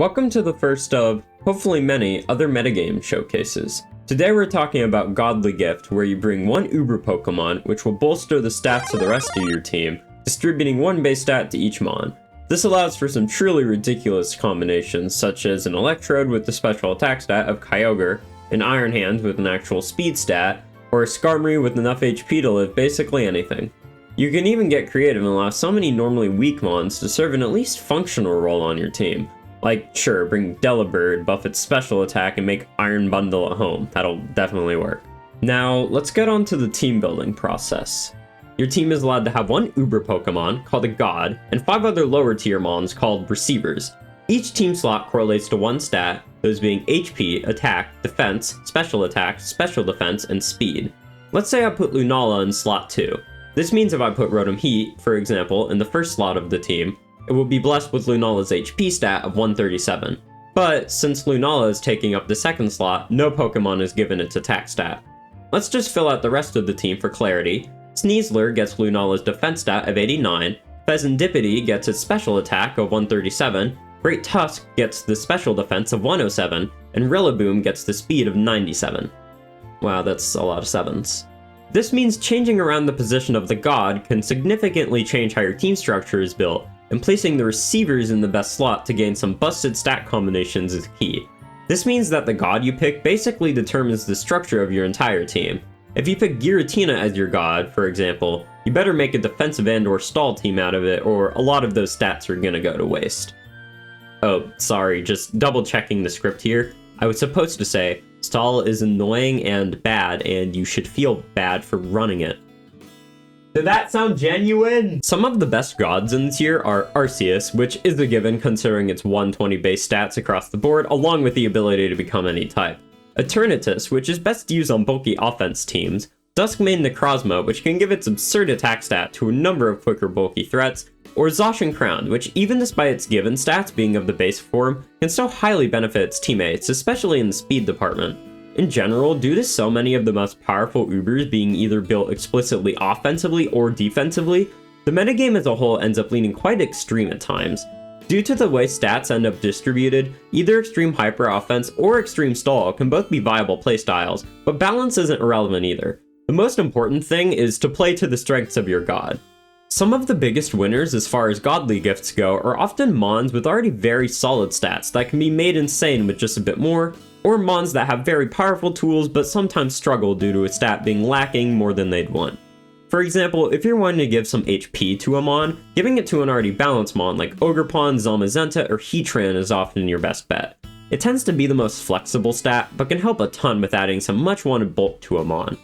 Welcome to the first of, hopefully many, other metagame showcases. Today we're talking about Godly Gift, where you bring one Uber Pokemon, which will bolster the stats of the rest of your team, distributing one base stat to each Mon. This allows for some truly ridiculous combinations, such as an Electrode with the special attack stat of Kyogre, an Iron Hand with an actual speed stat, or a Skarmory with enough HP to live basically anything. You can even get creative and allow so many normally weak Mons to serve an at least functional role on your team. Like, sure, bring Delibird, buff its special attack, and make Iron Bundle at home. That'll definitely work. Now, let's get on to the team building process. Your team is allowed to have one Uber Pokemon, called a God, and 5 other lower tier Mons called Receivers. Each team slot correlates to one stat, those being HP, Attack, Defense, Special Attack, Special Defense, and Speed. Let's say I put Lunala in slot 2. This means if I put Rotom Heat, for example, in the first slot of the team, it will be blessed with Lunala's HP stat of 137. But since Lunala is taking up the second slot, no Pokemon is given its attack stat. Let's just fill out the rest of the team for clarity. Sneasler gets Lunala's defense stat of 89, Pheasantipity gets its special attack of 137, Great Tusk gets the special defense of 107, and Rillaboom gets the speed of 97. Wow, that's a lot of 7s. This means changing around the position of the God can significantly change how your team structure is built, and placing the receivers in the best slot to gain some busted stat combinations is key. This means that the God you pick basically determines the structure of your entire team. If you pick Giratina as your God, for example, you better make a defensive and or stall team out of it, or a lot of those stats are gonna go to waste. Oh, sorry, just double checking the script here. I was supposed to say, stall is annoying and bad, and you should feel bad for running it. Did that sound genuine? Some of the best gods in the tier are Arceus, which is a given considering its 120 base stats across the board, along with the ability to become any type. Eternatus, which is best used on bulky offense teams. Duskmane Necrozma, which can give its absurd attack stat to a number of quicker bulky threats. Or Zacian Crown, which even despite its given stats being of the base form, can still highly benefit its teammates, especially in the speed department. In general, due to so many of the most powerful Ubers being either built explicitly offensively or defensively, the metagame as a whole ends up leaning quite extreme at times. Due to the way stats end up distributed, either extreme hyper offense or extreme stall can both be viable playstyles, but balance isn't irrelevant either. The most important thing is to play to the strengths of your God. Some of the biggest winners as far as godly gifts go are often Mons with already very solid stats that can be made insane with just a bit more, or Mons that have very powerful tools but sometimes struggle due to a stat being lacking more than they'd want. For example, if you're wanting to give some HP to a Mon, giving it to an already balanced Mon like Ogerpon, Zamazenta, or Heatran is often your best bet. It tends to be the most flexible stat, but can help a ton with adding some much wanted bulk to a Mon.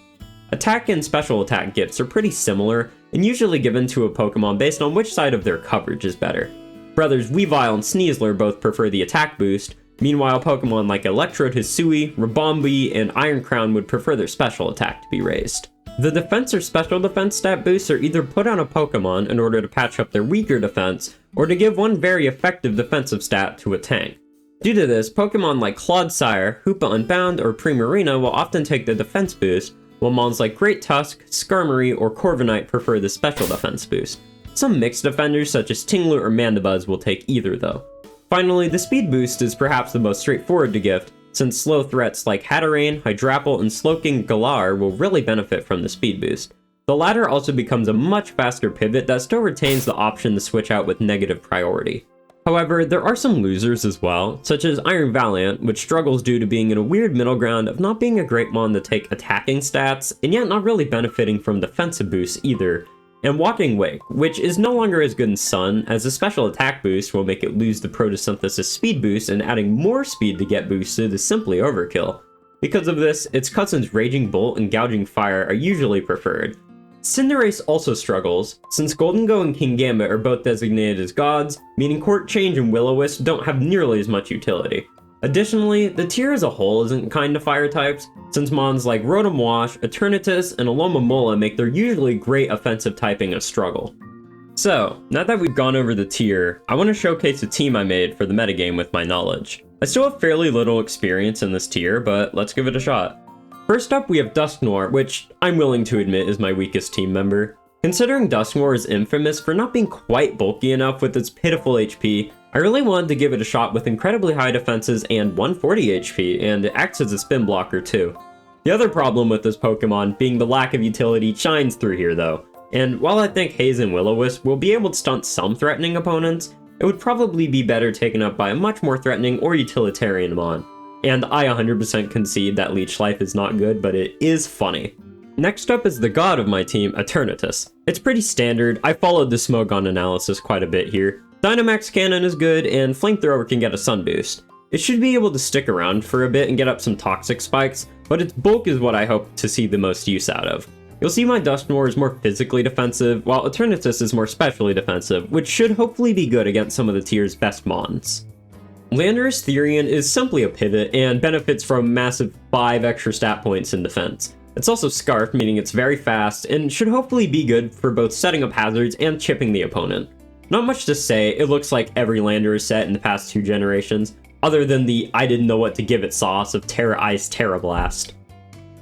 Attack and special attack gifts are pretty similar, and usually given to a Pokemon based on which side of their coverage is better. Brothers Weavile and Sneasler both prefer the attack boost, meanwhile Pokemon like Electrode, Hisui, Ribombee, and Iron Crown would prefer their special attack to be raised. The defense or special defense stat boosts are either put on a Pokemon in order to patch up their weaker defense, or to give one very effective defensive stat to a tank. Due to this, Pokemon like Clodsire, Hoopa Unbound, or Primarina will often take the defense boost, while Mons like Great Tusk, Skarmory, or Corviknight prefer the special defense boost. Some mixed defenders such as Tinglu or Mandibuzz will take either though. Finally, the speed boost is perhaps the most straightforward to gift, since slow threats like Hatterene, Hydrapple, and Slowking Galar will really benefit from the speed boost. The latter also becomes a much faster pivot that still retains the option to switch out with negative priority. However, there are some losers as well, such as Iron Valiant, which struggles due to being in a weird middle ground of not being a great Mon to take attacking stats, and yet not really benefiting from defensive boosts either, and Walking Wake, which is no longer as good in Sun, as a special attack boost will make it lose the Photosynthesis speed boost, and adding more speed to get boosted is simply overkill. Because of this, its cousins Raging Bolt and Gouging Fire are usually preferred. Cinderace also struggles, since Goldengo and Kingambit are both designated as gods, meaning Court Change and Will-O-Wisp don't have nearly as much utility. Additionally, the tier as a whole isn't kind to fire types, since Mons like Rotom Wash, Eternatus, and Alomomola make their usually great offensive typing a struggle. So, now that we've gone over the tier, I want to showcase a team I made for the metagame with my knowledge. I still have fairly little experience in this tier, but let's give it a shot. First up, we have Dusknoir, which I'm willing to admit is my weakest team member. Considering Dusknoir is infamous for not being quite bulky enough with its pitiful HP, I really wanted to give it a shot with incredibly high defenses and 140 HP, and it acts as a spin blocker too. The other problem with this Pokemon being the lack of utility shines through here though, and while I think Haze and Will-O-Wisp will be able to stunt some threatening opponents, it would probably be better taken up by a much more threatening or utilitarian mon. And I 100% concede that Leech Life is not good, but it is funny. Next up is the god of my team, Eternatus. It's pretty standard, I followed the Smogon analysis quite a bit here. Dynamax Cannon is good, and Flamethrower can get a Sun Boost. It should be able to stick around for a bit and get up some Toxic Spikes, but its bulk is what I hope to see the most use out of. You'll see my Dusknoir is more physically defensive, while Eternatus is more specially defensive, which should hopefully be good against some of the tier's best mons. Landorus Therian is simply a pivot, and benefits from massive 5 extra stat points in defense. It's also Scarf, meaning it's very fast, and should hopefully be good for both setting up hazards and chipping the opponent. Not much to say, it looks like every Landorus set in the past 2 generations, other than the I didn't know what to give it sauce of Terra Ice Terra Blast.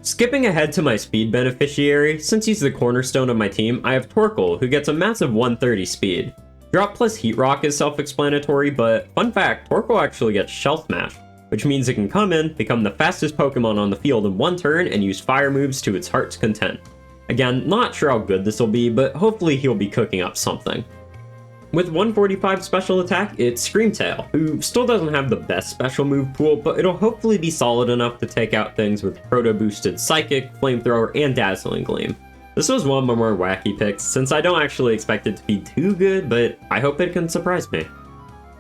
Skipping ahead to my speed beneficiary, since he's the cornerstone of my team, I have Torkoal, who gets a massive 130 speed. Drop plus Heat Rock is self-explanatory, but fun fact, Torkoal actually gets Shell Smash, which means it can come in, become the fastest Pokemon on the field in 1 turn, and use fire moves to its heart's content. Again, not sure how good this will be, but hopefully he'll be cooking up something. With 145 special attack, it's Screamtail, who still doesn't have the best special move pool, but it'll hopefully be solid enough to take out things with Proto-boosted Psychic, Flamethrower, and Dazzling Gleam. This was one of my more wacky picks, since I don't actually expect it to be too good, but I hope it can surprise me.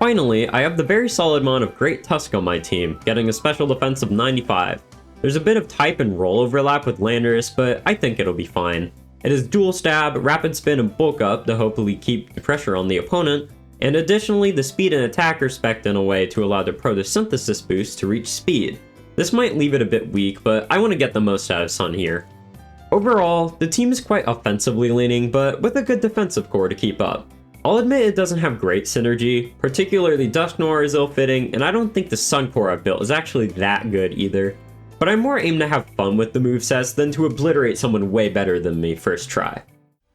Finally, I have the very solid mon of Great Tusk on my team, getting a special defense of 95. There's a bit of type and roll overlap with Landorus, but I think it'll be fine. It has Dual Stab, Rapid Spin, and Bulk Up to hopefully keep the pressure on the opponent, and additionally the speed and attack are spec'd in a way to allow the Photosynthesis boost to reach speed. This might leave it a bit weak, but I want to get the most out of Sun here. Overall, the team is quite offensively leaning, but with a good defensive core to keep up. I'll admit it doesn't have great synergy, particularly Dusknoir is ill-fitting, and I don't think the Sun core I've built is actually that good either. But I more aim to have fun with the movesets than to obliterate someone way better than me first try.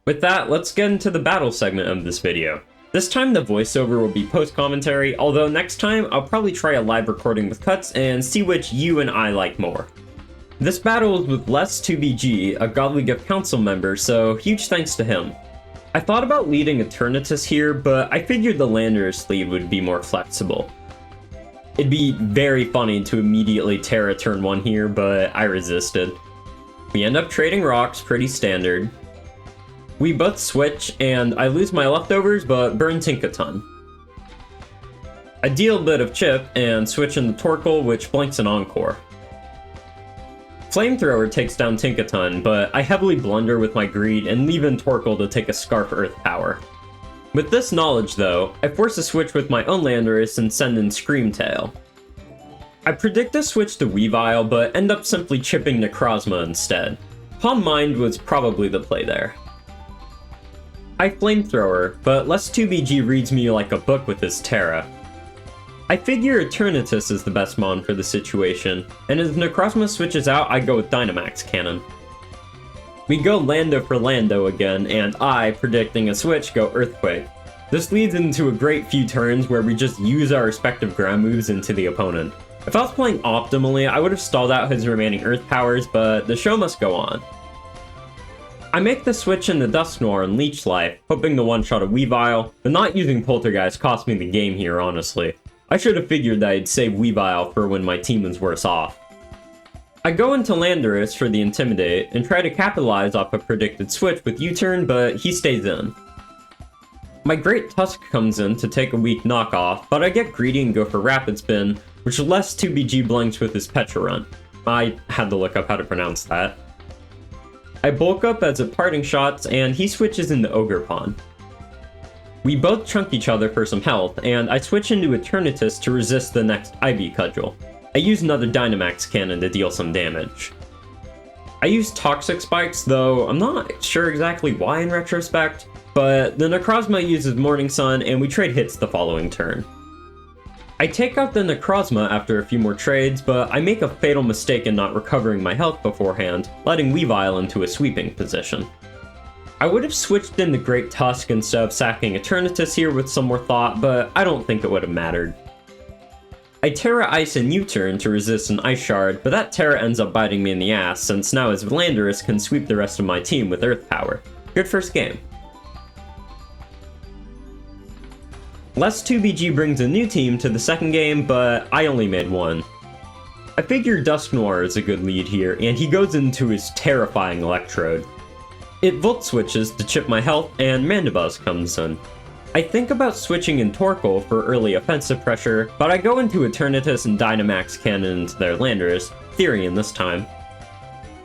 With that, let's get into the battle segment of this video. This time the voiceover will be post-commentary, although next time I'll probably try a live recording with cuts and see which you and I like more. This battle is with Les2BG, a Godly Gift Council member, so huge thanks to him. I thought about leading Eternatus here, but I figured the Landorus lead would be more flexible. It'd be very funny to immediately Terra turn 1 here, but I resisted. We end up trading rocks, pretty standard. We both switch, and I lose my leftovers, but burn Tinkaton. I deal a bit of chip, and switch in the Torkoal, which blanks an Encore. Flamethrower takes down Tinkaton, but I heavily blunder with my greed and leave in Torkoal to take a Scarf Earth power. With this knowledge though, I force a switch with my own Landorus and send in Screamtail. I predict a switch to Weavile, but end up simply chipping Necrozma instead. Palm Mind was probably the play there. I Flamethrower, but Les2BG reads me like a book with his Terra. I figure Eternatus is the best mon for the situation, and as Necrozma switches out, I go with Dynamax Cannon. We go Lando for Lando again, and I, predicting a switch, go Earthquake. This leads into a great few turns where we just use our respective ground moves into the opponent. If I was playing optimally, I would have stalled out his remaining Earth powers, but the show must go on. I make the switch in the Dusknoir and Leech Life, hoping to one-shot a Weavile, but not using Poltergeist cost me the game here, honestly. I should have figured that I'd save Weavile for when my team was worse off. I go into Landorus for the Intimidate, and try to capitalize off a predicted switch with U-turn, but he stays in. My Great Tusk comes in to take a weak knockoff, but I get greedy and go for Rapid Spin, which Les2BG blanks with his Pecharunt. I had to look up how to pronounce that. I bulk up as a parting shots, and he switches into Ogerpon. We both chunk each other for some health, and I switch into Eternatus to resist the next Ivy Cudgel. I use another Dynamax Cannon to deal some damage. I use Toxic Spikes, though I'm not sure exactly why in retrospect, but the Necrozma uses Morning Sun, and we trade hits the following turn. I take out the Necrozma after a few more trades, but I make a fatal mistake in not recovering my health beforehand, letting Weavile into a sweeping position. I would have switched in the Great Tusk instead of sacking Eternatus here with some more thought, but I don't think it would have mattered. I Terra Ice and U-turn to resist an Ice Shard, but that Terra ends up biting me in the ass since now his Landorus can sweep the rest of my team with Earth Power. Good first game. Less 2BG brings a new team to the second game, but I only made one. I figure Dusknoir is a good lead here, and he goes into his terrifying Electrode. It Volt switches to chip my health, and Mandibuzz comes in. I think about switching in Torkoal for early offensive pressure, but I go into Eternatus and Dynamax Cannon into their Landorus, Therian this time.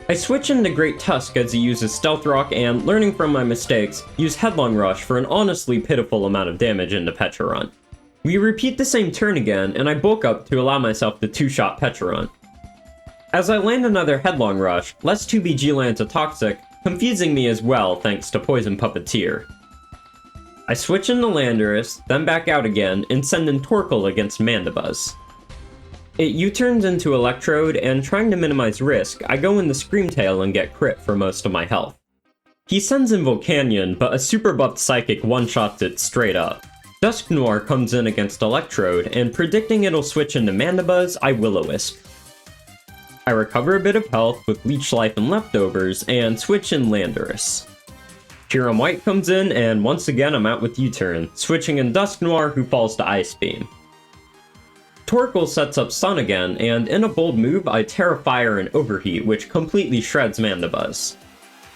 I switch into Great Tusk as he uses Stealth Rock and, learning from my mistakes, use Headlong Rush for an honestly pitiful amount of damage into Pecharunt. We repeat the same turn again, and I bulk up to allow myself to two-shot Pecharunt. As I land another Headlong Rush, less 2BG lands a Toxic, confusing me as well thanks to Poison Puppeteer. I switch into Landorus, then back out again, and send in Torkoal against Mandibuzz. It U-turns into Electrode, and trying to minimize risk, I go in the Screamtail and get crit for most of my health. He sends in Volcanion, but a super buffed Psychic one-shots it straight up. Dusknoir comes in against Electrode, and predicting it'll switch into Mandibuzz, I Will-O-Wisp. I recover a bit of health with Leech Life and Leftovers, and switch in Landorus. Kyurem White comes in, and once again I'm out with U-turn, switching in Dusknoir, who falls to Ice Beam. Torkoal sets up Sun again, and in a bold move I Terra Fire and Overheat, which completely shreds Mandibuzz.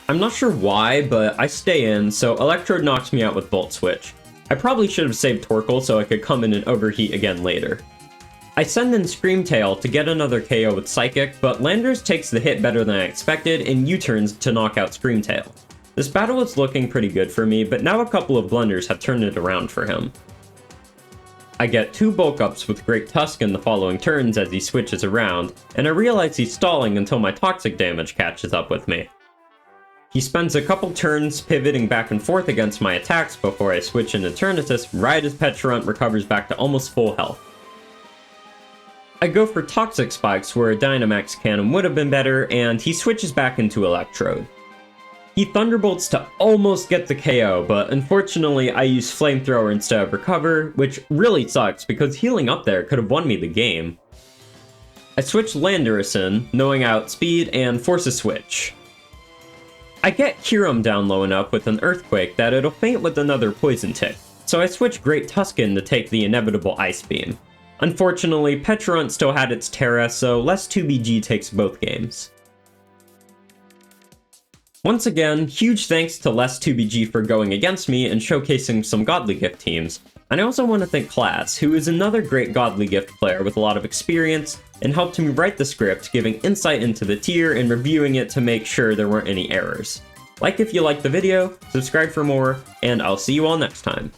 I'm not sure why, but I stay in, so Electrode knocks me out with Volt Switch. I probably should have saved Torkoal so I could come in and Overheat again later. I send in Screamtail to get another KO with Psychic, but Landorus takes the hit better than I expected and U-turns to knock out Screamtail. This battle is looking pretty good for me, but now a couple of blunders have turned it around for him. I get 2 bulk ups with Great Tusk in the following turns as he switches around, and I realize he's stalling until my toxic damage catches up with me. He spends a couple turns pivoting back and forth against my attacks before I switch into Eternatus right as Pecharunt recovers back to almost full health. I go for Toxic Spikes where a Dynamax Cannon would have been better, and he switches back into Electrode. He Thunderbolts to almost get the KO, but unfortunately I use Flamethrower instead of Recover, which really sucks because healing up there could have won me the game. I switch Landorus in, knowing I outspeed, and force a switch. I get Kyurem down low enough with an Earthquake that it'll faint with another Poison Tick, so I switch Great Tusk in to take the inevitable Ice Beam. Unfortunately, Pecharunt still had its Terra, so less 2BG takes both games. Once again, huge thanks to less 2BG for going against me and showcasing some Godly Gift teams. And I also want to thank Class, who is another great Godly Gift player with a lot of experience, and helped me write the script, giving insight into the tier and reviewing it to make sure there weren't any errors. Like if you liked the video, subscribe for more, and I'll see you all next time.